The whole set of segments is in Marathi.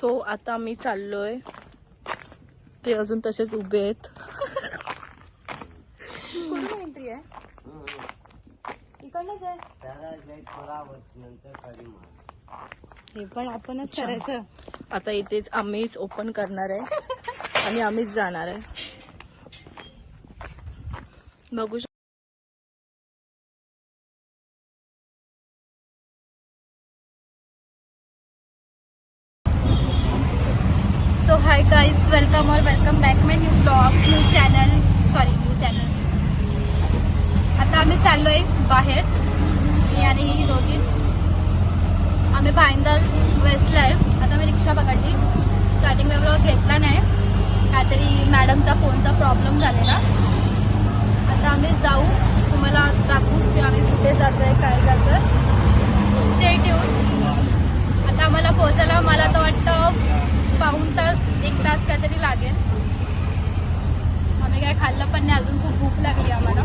सो आता मी चाललोय, ते अजून तसेच उभे आहेत. एंट्री आहे इकडनंच आहे. हे पण आपणच करायचं. आता इथेच आम्हीच ओपन करणार आहे आणि आम्हीच जाणार आहे. बघू सो हाय गाइज, वेलकम और वेलकम बॅक माय न्यू ब्लॉग, न्यू चॅनल. आता आम्ही चाललोय बाहेर, मी आणि ही दोघीच. आम्ही भाईंदर वेस्टला आहे. आता मी रिक्षा पकडली. स्टार्टिंगला ब्लॉग घेतला नाही, काहीतरी मॅडमचा फोनचा प्रॉब्लेम झालेला. आता आम्ही जाऊ, तुम्हाला दाखवू की आम्ही कुठे जातोय, काय जातोय. Stay tuned. आता आम्हाला पोहोचायला मला तर वाटतं पाऊण तास, 1 तास काहीतरी लागेल. आम्ही काय खाल्लं पण नाही अजून, खूप भूक लागली आम्हाला.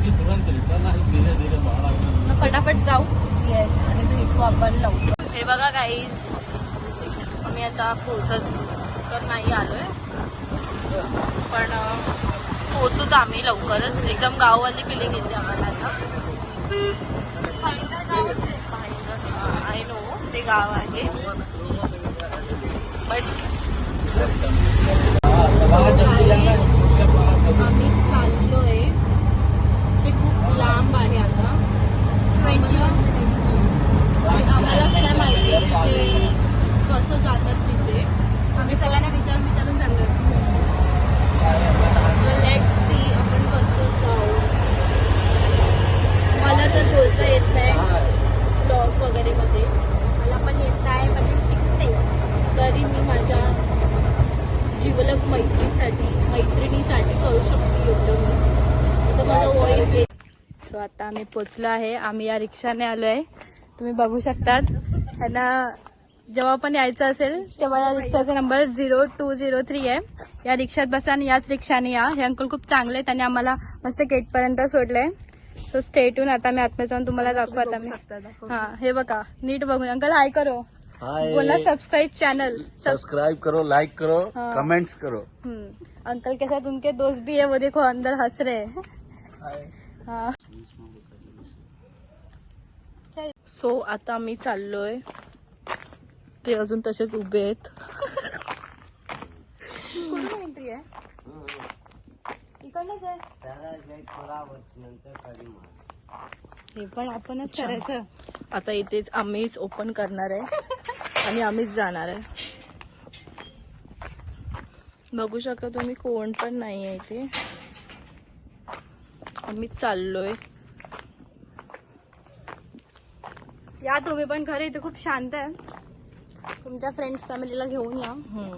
मग फटाफट जाऊ. येस, आणि भेटू आपण लवकर. हे बघा गाईज, आम्ही आता पोहोचत तर नाही आलोय, पण पोहोचू तर आम्ही लवकरच. एकदम गाववाली फिलिंग येते आम्हाला आता. आय नो ते गाव आहे, बट आम्ही चाललोय. ते खूप लांब आहे. आता आम्हालाच काय माहिती ते कसं जातात तिथे. आम्ही सगळ्यांना विचारून चाललोय. लेट्स सी आपण कसं जाऊ. मला तर बोलता येत नाही ब्लॉग वगैरे मध्ये, मला पण येत आहे, पण मी शिकते. तरी मी माझ्या जिवलग मैत्रिणीसाठी करू शकते एवढं. आता माझा व्हॉइस. सो आता आम्ही पोचलो आहे. आम्ही या रिक्षाने आलो आहे, तुम्ही बघू शकतात. ह्यांना जेव्हा पण यायचं असेल तेव्हा या रिक्षाचा नंबर 0203 आहे. या रिक्षात बसा आणि याच रिक्षाने या. हे अंकल खूप चांगले, त्यांनी आम्हाला मस्त गेटपर्यंत सोडलंय. So stay tuned. आता मी आतमध्ये जाऊन तुम्हाला दाखवू. आता मी हा, हे बघा नीट बघून. अंकल हाय करो, बोला सब्सक्राइब चैनल, सब्सक्राइब करो, लाइक करो, कमेंट्स करो. अंकल के साथ उनके दोस्त भी है, वो देखो अंदर हंस रहे हैं. हाँ. सो आता मी चाललोय, ते अजून तसेच उभे आहेत. एंट्री आहे इकडनंच आहे. हे पण आपणच करायचं. आता इथेच आम्हीच ओपन करणार आहे आणि आम्हीच जाणार आहे. बघू शकता तुम्ही, कोण पण नाही आहे इथे. आम्हीच चाललोय. या तुम्ही पण. खरं इथे खूप शांत आहे. तुमच्या फ्रेंड्स फॅमिलीला घेऊन या.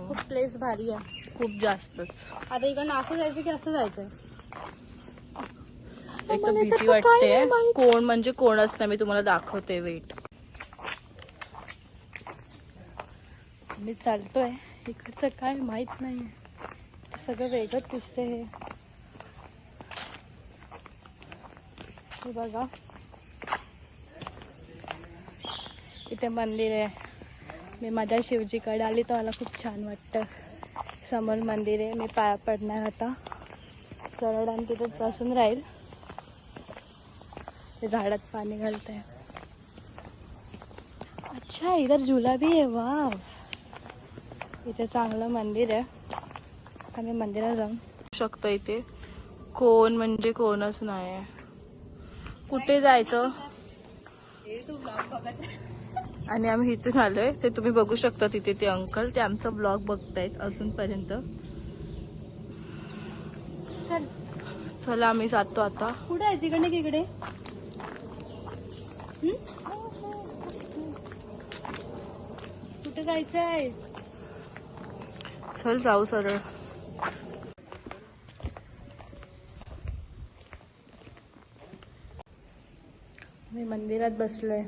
खूप प्लेस भारी आहे, खूप जास्तच. आता इकडनं असं जायचं की असं जायचं? एक तर भीती वाटते. कोण म्हणजे कोणच नाही. मी तुम्हाला दाखवते, वेट. मी चालतोय, इकडचं काय माहित नाही, सगळं वेगळंच दिसते. हे बघा, इथे मंदिर आहे. मी माझ्या शिवजीकडे आली तर मला खूप छान वाटतं. समोर मंदिर आहे, मी पाया पडणार आता. सरळ आणि तिथेच बसून राहील. ते झाडात पाणी घालते. अच्छा, इधर झुला भी है. वाव, इथे चांगलं मंदिर आहे. आम्ही मंदिरात जाऊन शकतो. इथे कोण म्हणजे कोणच नाही. कुठे जायचं. आणि आम्ही इथून आलोय, ते तुम्ही बघू शकता. तिथे ते अंकल, ते आमचा ब्लॉग बघतायत अजूनपर्यंत. चला आम्ही जातो आता. कुठे आहे? तिकडे की इकडे? कुठे जायचंय? चल जाऊ सरळ. मी मंदिरात बसलोय.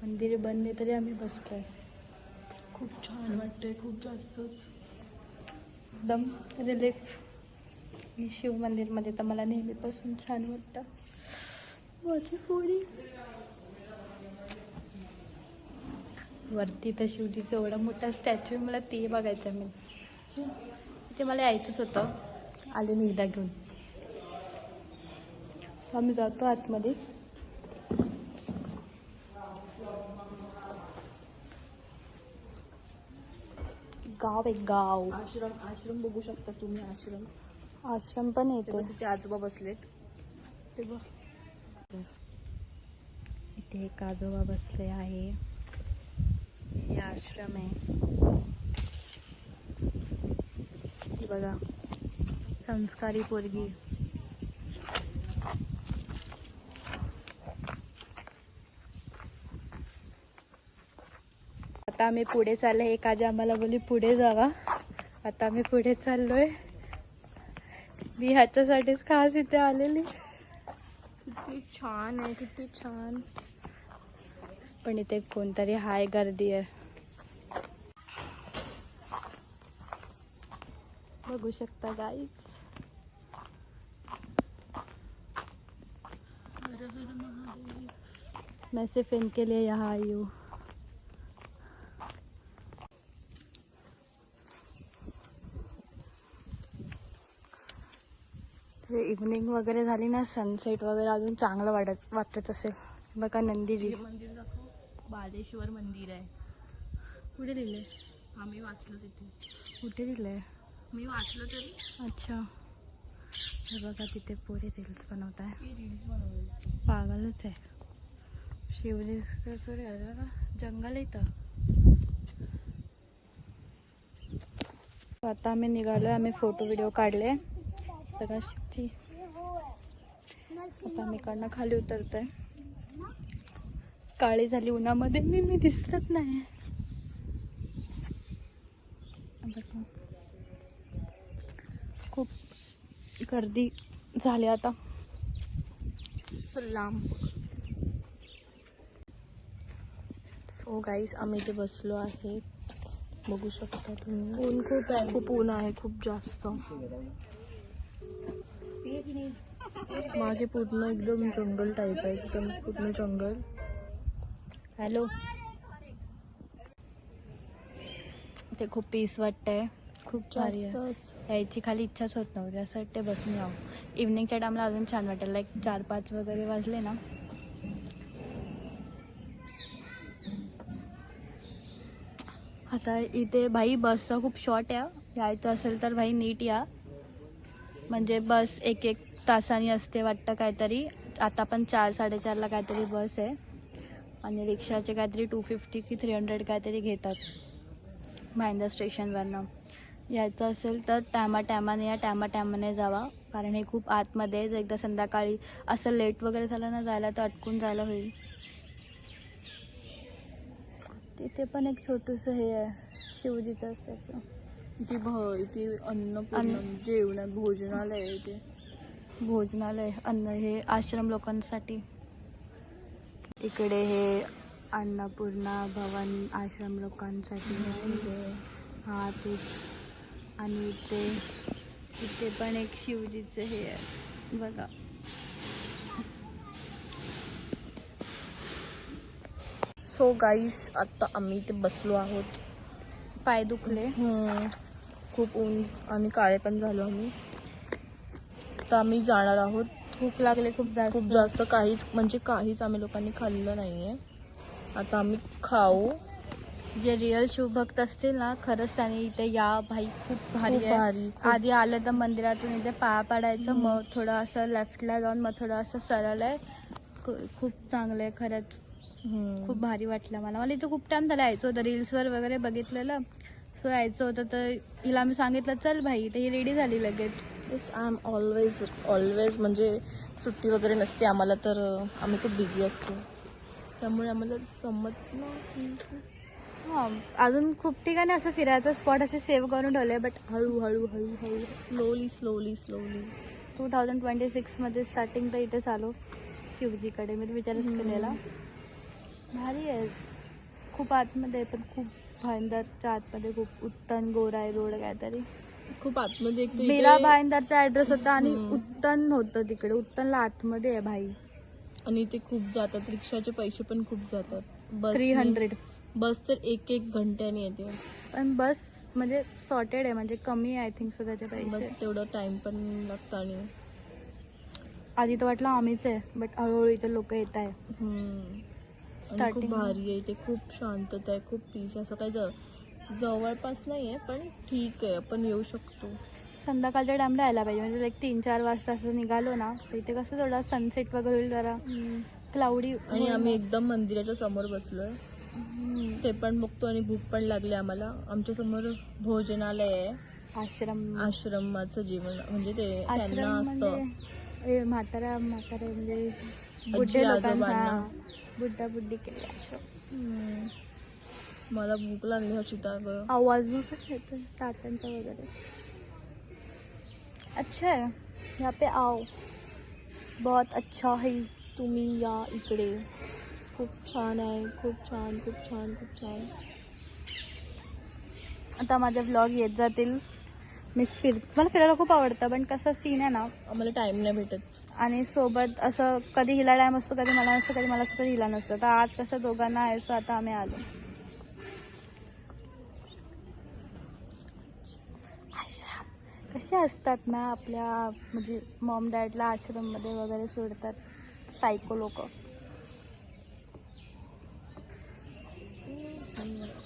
मंदिर बंद आहे तरी आम्ही बसलोय. खूप छान वाटतंय, खूप जास्तच. एकदम रिलीफ. शिव मंदिर मध्ये तर मला नेहमीपासून छान वाटतं. माझी होळी वरती तर शिवजीचं एवढा मोठा स्टॅच्यू मला ते बघायचं मी ते मला यायचंच होतं. आले मी एकदा घेऊन. आम्ही जातो आतमध्ये. गाव आहे गाव. आश्रम बघू शकता तुम्ही. आश्रम पण येतो. तिथे आजोबा बसलेत ते बघ. इथे एक आजोबा बसले आहे. हे आश्रम आहे. हे बघा संस्कारी पोरगी. आता आम्ही पुढे चाललोय. एक आजी आम्हाला बोलली पुढे जावा. आता आम्ही पुढे चाललोय. मी ह्याच्यासाठीच खास इथे आलेली. किती छान आहे, किती छान. पण इथे कोणतरी हाय गर्दी आहे. बघू शकता गाईज. मैं सिर्फ इनके लिए यहाँ आई हूँ. इव्हनिंग वगैरे झाली ना, सनसेट वगैरे अजून चांगलं वाटत असेल. बघा नंदीजी. मंदिर दाखव. बालेश्वर मंदिर आहे. कुठे दिले? आम्ही वाचलो तिथे. कुठे दिले? मी वाचलो तरी. अच्छा. हे बघा तिथे पुरे रील्स बनवत आहे. रील्स बनवले. पागलच आहे. शिवजी जंगल इथं. आता आम्ही निघालोय. आम्ही फोटो व्हिडिओ काढले. बघा शिवजी. आता आम्ही इकडनं खाली उतरतोय. काळी झाली उन्हामध्ये. मी दिसतच नाही. खूप गर्दी झाली आता. लांब. सो गाईस आम्ही इथे बसलो आहे. बघू शकता तुम्ही. ऊन खूप आहे. खूप ऊन आहे, खूप जास्त. मागे पूर्ण एकदम जंगल टाईप आहे. एकदम पूर्ण जंगल. हॅलो. ते खूप पीस वाटतंय. खूप भारी आहे. यायची खाली इच्छाच होत नव्हती. असं वाटते बसून यावं. इव्हनिंगच्या टाइमला अजून छान वाटेल. लाईक 4-5 वगैरे वाजले ना. आता इथे भाई बसचा खूप शॉर्ट आहे. यायचं असेल तर भाई नीट या. म्हणजे बस 1-1 तासांनी असते वाटतं काहीतरी. आता पण 4-4:30ला काहीतरी बस आहे. आणि रिक्षाचे काहीतरी 250 की 300 काहीतरी घेतात भाईंदर स्टेशनवरनं. यायचं असेल तर टायमाने या. टायमाने जावा. कारण हे खूप आतमध्ये आहे. जर एकदा संध्याकाळी असं लेट वगैरे झालं ना जायला तर अटकून जायला होईल. तिथे पण एक छोटंसं हे आहे शिवजीचं त्याचं. इथे अन्न जेवण भोजनालय आहे. इथे भोजनालय अन्न हे आश्रम लोकांसाठी. इकडे हे अन्नपूर्णा भवन आश्रम लोकांसाठी आहे. हा तेच. आणि इथे पण एक शिवजीचं हे आहे बघा. सो गाईस आता आम्ही इथे बसलो आहोत. पाय दुखले. खूप ऊन आणि काळे पण झालो आम्ही. तर आम्ही जाणार आहोत. भूक लागले खूप जास्त. काहीच आम्ही लोकांनी खाल्लं नाहीये. आता आम्ही खाऊ. जे रिअल शिवभक्त असतील ना खरंच त्यांनी इथे या. भाई खूप भारी आहे. आधी आलं तर मंदिरातून इथे पाया पडायचं. मग थोडं असं लेफ्टला जाऊन मग थोडं असं सरळ आहे. खूप चांगलं आहे खरंच. खूप भारी वाटलं मला इथे खूप टाइम झाला यायचं होतं. रील्सवर वगैरे बघितलेलं. सो यायचं होतं तर हिला मी सांगितलं चल भाई. तर ही रेडी झाली लगेच. येस आय एम ऑलवेज म्हणजे सुट्टी वगैरे नसते आम्हाला. तर आम्ही खूप बिझी असतो. त्यामुळे आम्हाला जमत नाही. हां अजून खूप ठिकाणी असं फिरायचं स्पॉट असे सेव्ह करून ठेवले. बट हळूहळू स्लोली 2026 मध्ये स्टार्टिंग तर इथे चालू शिवजीकडे. मी विचारच केलेला. भारी आहे. खूप आतमध्ये पण खूप भाईंदरच्या आतमध्ये खूप उत्तन गोराई रोड काहीतरी खूप आतमध्ये. मीरा भाईंदरचा ऍड्रेस होता आणि उत्तन होतं तिकडे. उत्तनला आतमध्ये आहे भाई. आणि इथे खूप जातात. रिक्षाचे पैसे पण खूप जातात. 300. बस तर एक घंट्याने येते. पण बस म्हणजे सॉर्टेड आहे, म्हणजे कमी आय थिंक सो त्याचे पैसे. तेवढं टाइम पण लागतं. आणि आधी तर वाटलं आम्हीच आहे, बट हळूहळू इथे लोक येत आहे. खूप स्टार्टिंग भारी आहे ते. खूप शांतता आहे, खूप पीस. असं काही जवळपास नाही आहे, पण ठीक आहे, आपण येऊ शकतो. संध्याकाळच्या टाइमला यायला पाहिजे, म्हणजे लाईक 3-4 वाजता असं निघालो ना तर इथे कसं थोडा सनसेट वगैरे होईल, जरा क्लाउडी. आणि आम्ही एकदम मंदिराच्या समोर बसलोय, ते पण बघतो. आणि भूक पण लागली आम्हाला. आमच्या समोर भोजनालय आहे, आश्रमाचं जेवण. म्हणजे ते त्यांना असतं म्हातारा म्हणजे आजी बुड्ढे आजोबांना. लोकांना बुड्ढा बुड्ढी केले आश्रम. मला भूक लागली हर्षिता गं. आवाज भी कसं येतो तात्यांचा वगैरे. अच्छा है, यहाँ पे आओ, बहुत अच्छा है. तुम्ही या इकडे, खूप छान आहे. खूप छान, खूप छान, खूप छान. आता माझे व्लॉग येत जातील. मला फिरायला खूप आवडतं, पण कसं सीन आहे ना, आम्हाला टाइम नाही भेटत. आणि सोबत असं कधी हिला टाइम असतो, कधी मला नसतो, कधी मला असतो, कधी हिला नसतो. तर आज कसं दोघांना आहे, सो आता आम्ही आलो. आश्रम कसे असतात ना आपल्या, म्हणजे मॉम डॅडला आश्रममध्ये वगैरे सोडतात सायको लोक.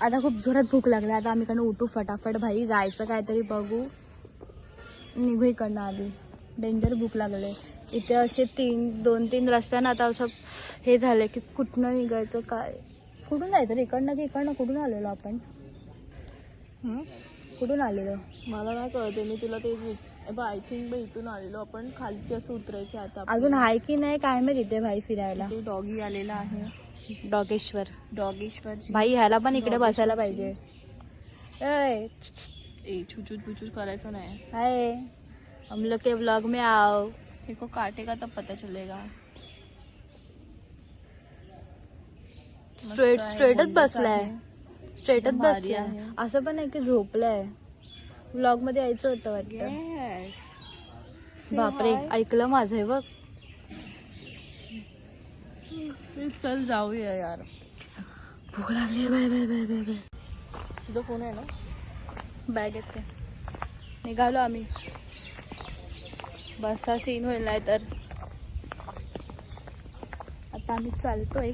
आता खूप जोरात भूक लागली. आता आम्ही कडनं उठू फटाफट भाई, जायचं काहीतरी बघू, निघू इकडनं आधी. डेंजर भूक लागले. इथे असे 2-3 रस्त्यानं आता असं हे झालं की कुठनं निघायचं, काय कुठून जायचं रे, इकडनं की इकडनं. कुठून आलेलो आपण, कुठून आलेलो मला नाही कळते. मी तुला ते आय थिंक इथून आलेलो आपण. खालती असं उतरायचं आता. अजून आहे की नाही काय माहिती इथे भाई फिरायला. ते डॉगी आलेला आहे, डॉगेश्वर भाई. ह्याला पण इकडे बसायला पाहिजे. छुचूच बुचूच करायचं नाही. हाय, हम लोग के व्लॉग में आओ. देखो काटेगा तब पता चलेगा. स्ट्रेटच बसलाय, स्ट्रेटच भारी बसलाय. आहे. असं पण आहे की झोपलाय. व्लॉग मध्ये यायचं होतं वाटतं. बापरे, ऐकलं माझं हे बघ. चल जाऊया यार, भूक लागली. बाय. तुझा फोन आहे ना. बॅग येते. निघालो आम्ही. बसचा सीन होईल नाही तर. आता आम्ही चालतोय.